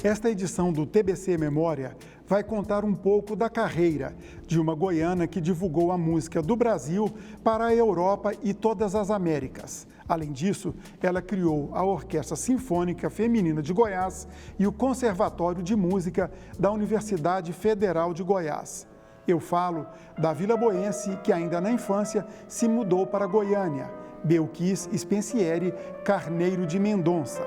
Esta edição do TBC Memória vai contar um pouco da carreira de uma goiana que divulgou a música do Brasil para a Europa e todas as Américas. Além disso, ela criou a Orquestra Sinfônica Feminina de Goiás e o Conservatório de Música da Universidade Federal de Goiás. Eu falo da vilaboense que ainda na infância se mudou para Goiânia, Belkis Spencieri Carneiro de Mendonça.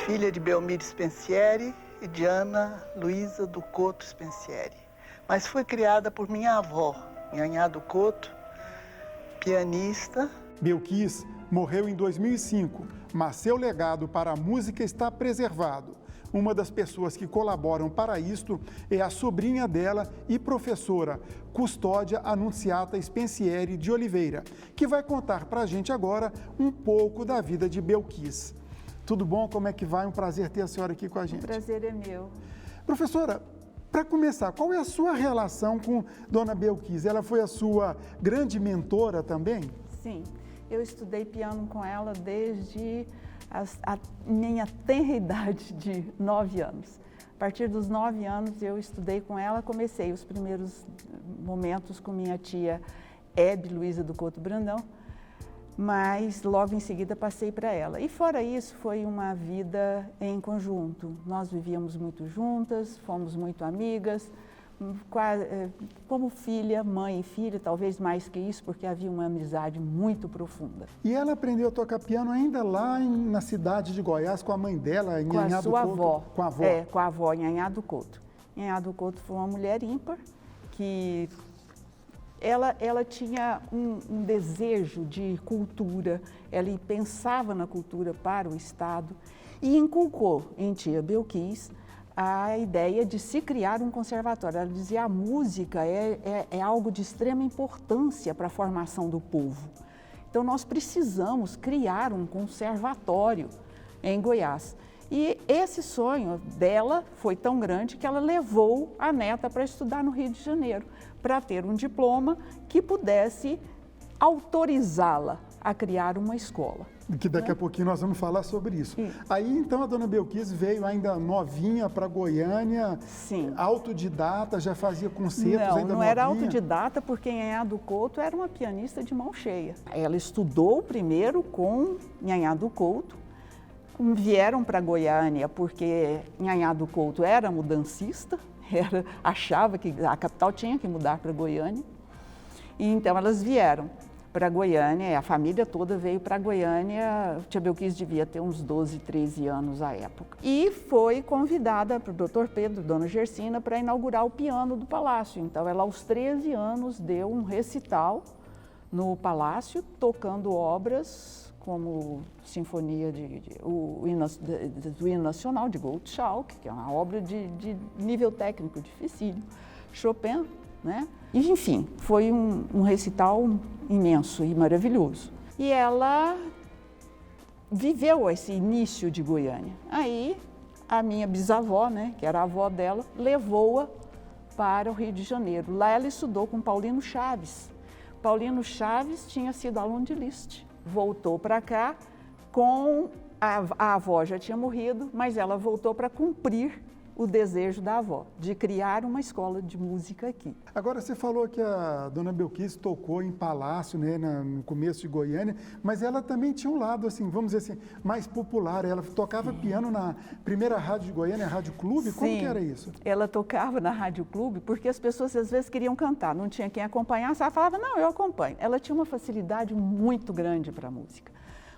Filha de Belmir Spencieri e de Ana Luísa do Couto Spencieri. Mas foi criada por minha avó, Nhanhá do Couto, pianista. Belkis morreu em 2005, mas seu legado para a música está preservado. Uma das pessoas que colaboram para isto é a sobrinha dela e professora, Custódia Anunciata Spencieri de Oliveira, que vai contar para a gente agora um pouco da vida de Belkis. Tudo bom? Como é que vai? Um prazer ter a senhora aqui com a gente. O prazer é meu. Professora, para começar, qual é a sua relação com Dona Belkis? Ela foi a sua grande mentora também? Sim, eu estudei piano com ela desde a minha tenra idade de 9 anos. A partir dos 9 anos eu estudei com ela, comecei os primeiros momentos com minha tia Hebe Luísa do Couto Brandão, mas logo em seguida passei para ela. E fora isso, foi uma vida em conjunto. Nós vivíamos muito juntas, fomos muito amigas, como filha, mãe e filha, talvez mais que isso, porque havia uma amizade muito profunda. E ela aprendeu a tocar piano ainda lá na cidade de Goiás, com a mãe dela, em Nhanhá do Couto? Com a sua avó. Com a avó? É, com a avó, Nhanhá do Couto. Nhanhá do Couto foi uma mulher ímpar, que ela tinha um desejo de cultura, ela pensava na cultura para o Estado e inculcou em tia Belkis a ideia de se criar um conservatório. Ela dizia: a música é algo de extrema importância para a formação do povo. Então nós precisamos criar um conservatório em Goiás. E esse sonho dela foi tão grande que ela levou a neta para estudar no Rio de Janeiro, para ter um diploma que pudesse autorizá-la a criar uma escola. Que daqui a pouquinho nós vamos falar sobre isso. Aí então a Dona Belkis veio ainda novinha para Goiânia. Sim. Autodidata, já fazia concertos ainda novinha. Não era autodidata, porque Nhanhá do Couto era uma pianista de mão cheia. Ela estudou primeiro com Nhanhá do Couto. Vieram para Goiânia porque Nhanhá do Couto era mudancista, achava que a capital tinha que mudar para Goiânia. E então elas vieram para Goiânia, a família toda veio para Goiânia. Tia Belkis devia ter uns 12, 13 anos à época. E foi convidada para o Dr. Pedro, Dona Gersina, para inaugurar o piano do Palácio. Então ela aos 13 anos deu um recital no Palácio, tocando obras como Sinfonia do Hino Nacional de Gottschalk, que é uma obra de nível técnico dificílimo, Chopin, né? E, enfim, foi um recital imenso e maravilhoso. E ela viveu esse início de Goiânia. Aí a minha bisavó, né, que era a avó dela, levou-a para o Rio de Janeiro. Lá ela estudou com Paulino Chaves. Paulino Chaves tinha sido aluno de Liszt. Voltou para cá, a avó já tinha morrido, mas ela voltou para cumprir o desejo da avó, de criar uma escola de música aqui. Agora, você falou que a Dona Belkis tocou em Palácio, né, no começo de Goiânia, mas ela também tinha um lado, assim, vamos dizer assim, mais popular. Ela tocava piano na primeira rádio de Goiânia, a Rádio Clube? Sim, como que era isso? Ela tocava na Rádio Clube porque as pessoas às vezes queriam cantar, não tinha quem acompanhasse, ela falava: não, eu acompanho. Ela tinha uma facilidade muito grande para a música,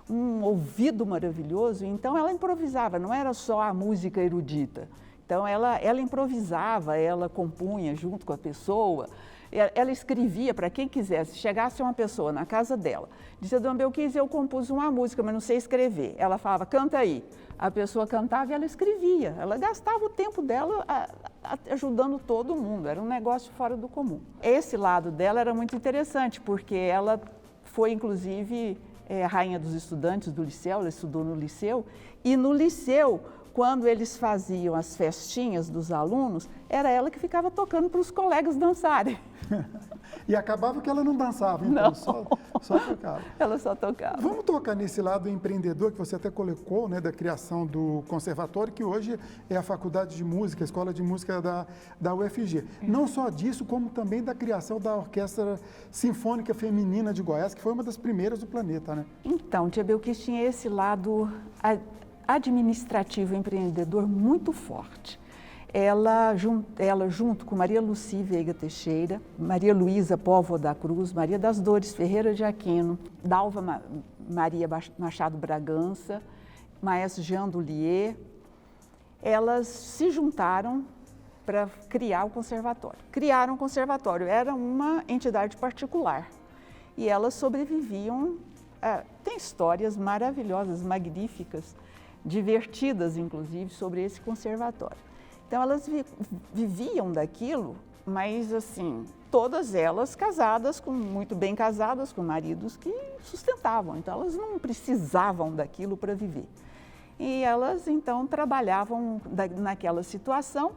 um ouvido maravilhoso, então ela improvisava, não era só a música erudita. Então ela improvisava, ela compunha junto com a pessoa, ela escrevia para quem quisesse. Chegasse uma pessoa na casa dela, dizia: Dona Belkis, eu compus uma música, mas não sei escrever. Ela falava: canta aí. A pessoa cantava e ela escrevia. Ela gastava o tempo dela ajudando todo mundo, era um negócio fora do comum. Esse lado dela era muito interessante, porque ela foi inclusive rainha dos estudantes do liceu, ela estudou no liceu, e no liceu, quando eles faziam as festinhas dos alunos, era ela que ficava tocando para os colegas dançarem. E acabava que ela não dançava, então, só tocava. Ela só tocava. Vamos tocar nesse lado empreendedor que você até colocou, né, da criação do conservatório, que hoje é a Faculdade de Música, a Escola de Música da UFG. Não só disso, como também da criação da Orquestra Sinfônica Feminina de Goiás, que foi uma das primeiras do planeta, né? Então, Tia Belkis tinha esse lado administrativo empreendedor muito forte. Ela, junto com Maria Lucy Veiga Teixeira, Maria Luísa Póvoa da Cruz, Maria das Dores Ferreira de Aquino, Dalva Maria Machado Bragança, Maestro Jean Dulier, elas se juntaram para criar o conservatório. Criaram o conservatório, era uma entidade particular e elas sobreviviam. Tem histórias maravilhosas, magníficas, divertidas inclusive, sobre esse conservatório. Então, elas viviam daquilo, mas, assim, todas elas casadas, muito bem casadas, com maridos que sustentavam. Então, elas não precisavam daquilo para viver. E elas, então, trabalhavam naquela situação.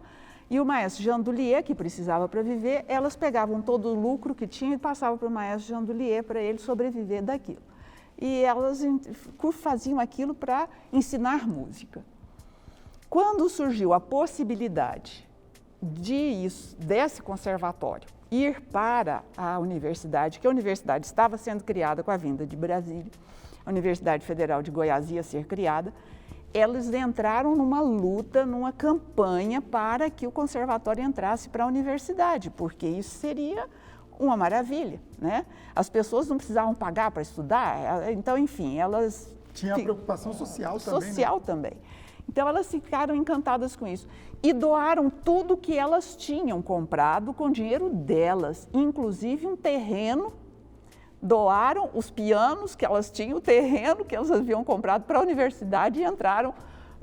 E o maestro Jean Dulier, que precisava para viver, elas pegavam todo o lucro que tinham e passavam para o maestro Jean Dulier para ele sobreviver daquilo. E elas faziam aquilo para ensinar música. Quando surgiu a possibilidade desse conservatório ir para a universidade, que a universidade estava sendo criada com a vinda de Brasília, a Universidade Federal de Goiás ia ser criada, eles entraram numa luta, numa campanha para que o conservatório entrasse para a universidade, porque isso seria uma maravilha, né? As pessoas não precisavam pagar para estudar, então, enfim, elas... Tinha a preocupação social também, Social, né? Também. Então, elas ficaram encantadas com isso e doaram tudo que elas tinham comprado com dinheiro delas, inclusive um terreno. Doaram os pianos que elas tinham, o terreno que elas haviam comprado para a universidade e entraram.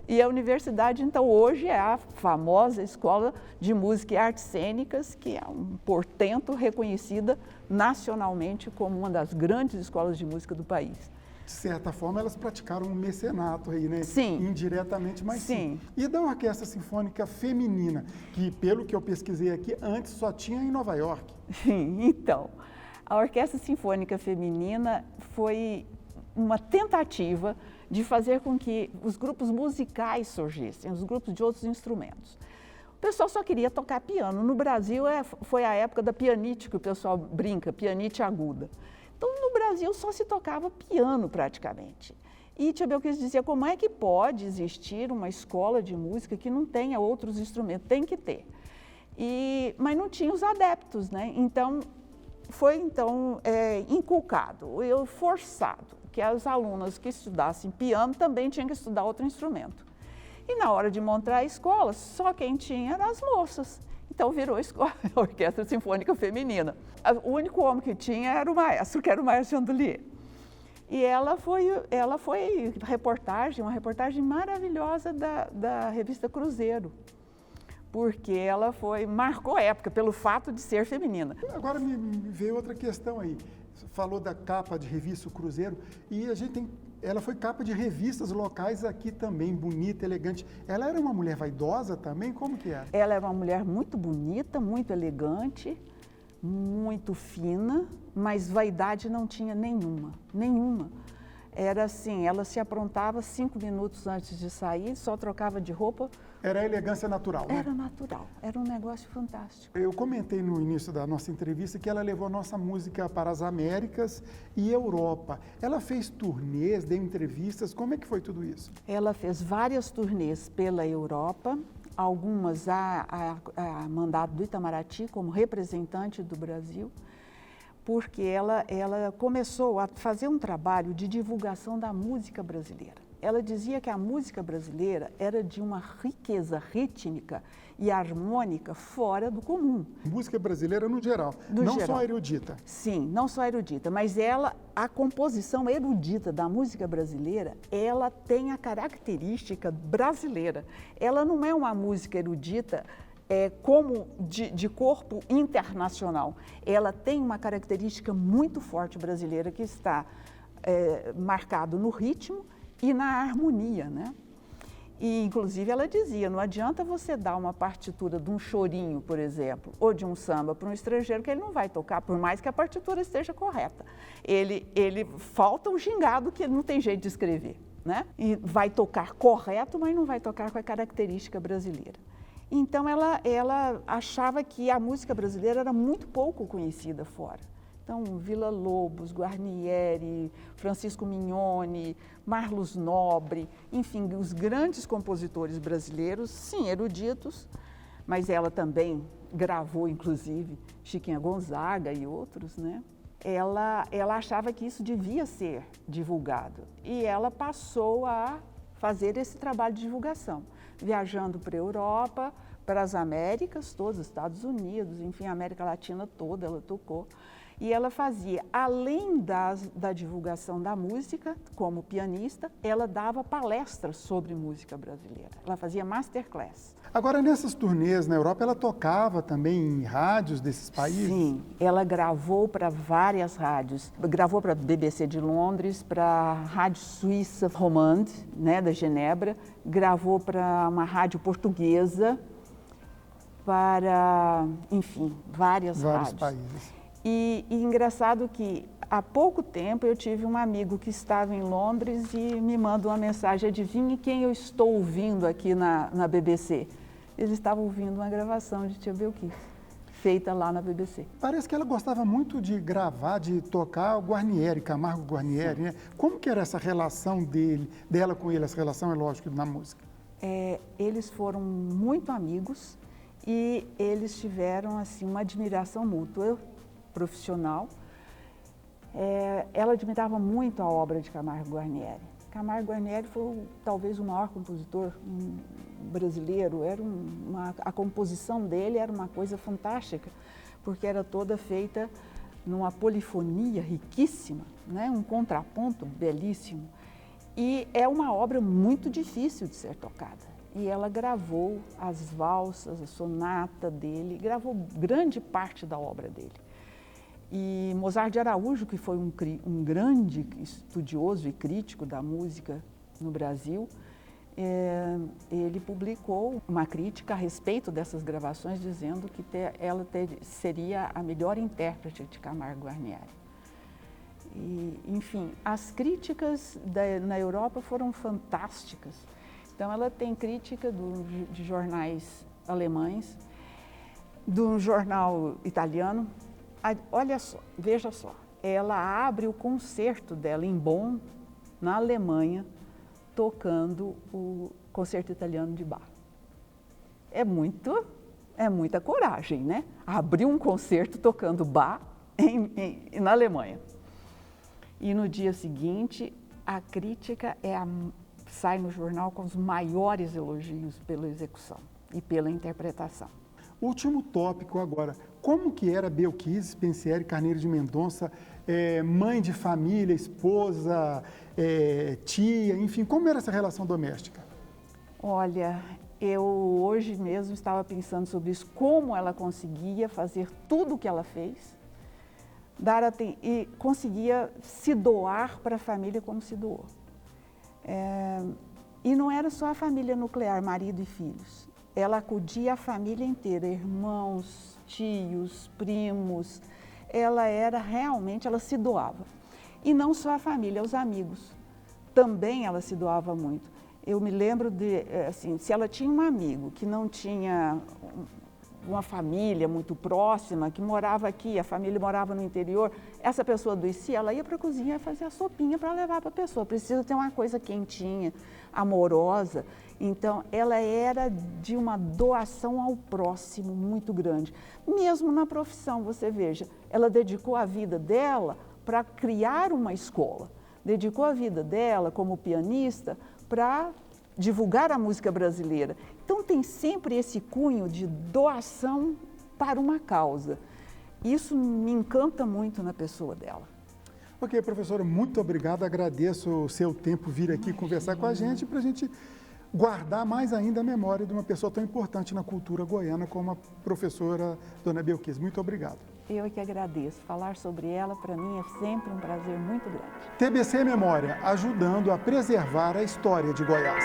E a universidade, então, hoje é a famosa Escola de Música e Artes Cênicas, que é um portento reconhecida nacionalmente como uma das grandes escolas de música do país. De certa forma, elas praticaram um mecenato aí, né? Sim. Indiretamente, mas sim. E da Orquestra Sinfônica Feminina, que, pelo que eu pesquisei aqui, antes só tinha em Nova York. Então, a Orquestra Sinfônica Feminina foi uma tentativa de fazer com que os grupos musicais surgissem, os grupos de outros instrumentos. O pessoal só queria tocar piano. No Brasil, foi a época da pianite, que o pessoal brinca, pianite aguda. Então, no Brasil, só se tocava piano praticamente. E Tia Belkis dizia, como é que pode existir uma escola de música que não tenha outros instrumentos? Tem que ter. Mas não tinha os adeptos, né? Então, foi inculcado, forçado, que as alunas que estudassem piano também tinham que estudar outro instrumento. E na hora de montar a escola, só quem tinha eram as moças. Então virou a Orquestra Sinfônica Feminina. O único homem que tinha era o maestro, que era o maestro Jean Dulier. E ela foi uma reportagem maravilhosa da revista Cruzeiro, porque ela marcou época pelo fato de ser feminina. Agora me veio outra questão aí. Você falou da capa de revista Cruzeiro e ela foi capa de revistas locais aqui também, bonita, elegante. Ela era uma mulher vaidosa também? Como que era? Ela era uma mulher muito bonita, muito elegante, muito fina, mas vaidade não tinha nenhuma. Era assim, ela se aprontava 5 minutos antes de sair, só trocava de roupa. Era a elegância natural, né? Era natural, era um negócio fantástico. Eu comentei no início da nossa entrevista que ela levou nossa música para as Américas e Europa. Ela fez turnês, deu entrevistas, como é que foi tudo isso? Ela fez várias turnês pela Europa, algumas a mandado do Itamaraty como representante do Brasil, porque ela começou a fazer um trabalho de divulgação da música brasileira. Ela dizia que a música brasileira era de uma riqueza rítmica e harmônica fora do comum. Música brasileira no geral, não só erudita. Sim, não só erudita, mas a composição erudita da música brasileira, ela tem a característica brasileira. Ela não é uma música erudita como de corpo internacional. Ela tem uma característica muito forte brasileira que está marcado no ritmo e na harmonia, né? E, inclusive, ela dizia, não adianta você dar uma partitura de um chorinho, por exemplo, ou de um samba para um estrangeiro que ele não vai tocar, por mais que a partitura esteja correta. Ele falta um gingado que ele não tem jeito de escrever, né? E vai tocar correto, mas não vai tocar com a característica brasileira. Então, ela achava que a música brasileira era muito pouco conhecida fora. Então, Villa-Lobos, Guarnieri, Francisco Mignone, Marlos Nobre, enfim, os grandes compositores brasileiros, sim, eruditos, mas ela também gravou, inclusive, Chiquinha Gonzaga e outros, né? Ela achava que isso devia ser divulgado e ela passou a fazer esse trabalho de divulgação, viajando para a Europa, para as Américas, todos os Estados Unidos, enfim, a América Latina toda ela tocou. E ela fazia, além da divulgação da música, como pianista, ela dava palestras sobre música brasileira. Ela fazia masterclass. Agora, nessas turnês na Europa, ela tocava também em rádios desses países? Sim, ela gravou para várias rádios. Gravou para a BBC de Londres, para a Rádio Suíça Romande, né, da Genebra. Gravou para uma rádio portuguesa, para, enfim, vários países. E engraçado que há pouco tempo eu tive um amigo que estava em Londres e me manda uma mensagem, adivinhe quem eu estou ouvindo aqui na BBC? Eles estavam ouvindo uma gravação de Tia Belkis, feita lá na BBC. Parece que ela gostava muito de gravar, de tocar o Guarnieri, Camargo Guarnieri, né? Como que era essa relação dela com ele? Essa relação é lógico na música. Eles foram muito amigos e eles tiveram assim uma admiração mútua, profissional. Ela admirava muito a obra de Camargo Guarnieri. Camargo Guarnieri foi talvez o maior compositor brasileiro. A composição dele era uma coisa fantástica, porque era toda feita numa polifonia riquíssima, né? Um contraponto belíssimo. E é uma obra muito difícil de ser tocada. E ela gravou as valsas, a sonata dele, gravou grande parte da obra dele. E Mozart de Araújo, que foi um grande estudioso e crítico da música no Brasil, ele publicou uma crítica a respeito dessas gravações, dizendo que ela seria a melhor intérprete de Camargo Guarnieri. E, enfim, as críticas na Europa foram fantásticas. Então, ela tem crítica de jornais alemães, do jornal italiano. Olha só, veja só, ela abre o concerto dela em Bonn, na Alemanha, tocando o concerto italiano de Bach. É muita coragem, né? Abrir um concerto tocando Bach na Alemanha. E no dia seguinte, a crítica sai no jornal com os maiores elogios pela execução e pela interpretação. Último tópico agora. Como que era Belkis Spensieri Carneiro de Mendonça, mãe de família, esposa, tia, enfim, como era essa relação doméstica? Olha, eu hoje mesmo estava pensando sobre isso, como ela conseguia fazer tudo o que ela fez, e conseguia se doar para a família como se doou. E não era só a família nuclear, marido e filhos. Ela acudia a família inteira, irmãos, tios, primos. Ela se doava. E não só a família, os amigos. Também ela se doava muito. Eu me lembro assim, se ela tinha um amigo que não tinha uma família muito próxima, que morava aqui, a família morava no interior, essa pessoa adoecia, ela ia para a cozinha fazer a sopinha para levar para a pessoa. Precisa ter uma coisa quentinha, amorosa. Então, ela era de uma doação ao próximo muito grande. Mesmo na profissão, você veja, ela dedicou a vida dela para criar uma escola, dedicou a vida dela como pianista para divulgar a música brasileira. Então, tem sempre esse cunho de doação para uma causa. Isso me encanta muito na pessoa dela. Ok, professora, muito obrigado. Agradeço o seu tempo vir aqui conversar com a gente para a gente guardar mais ainda a memória de uma pessoa tão importante na cultura goiana como a professora Dona Belkis. Muito obrigado. Eu é que agradeço. Falar sobre ela, para mim, é sempre um prazer muito grande. TBC Memória, ajudando a preservar a história de Goiás.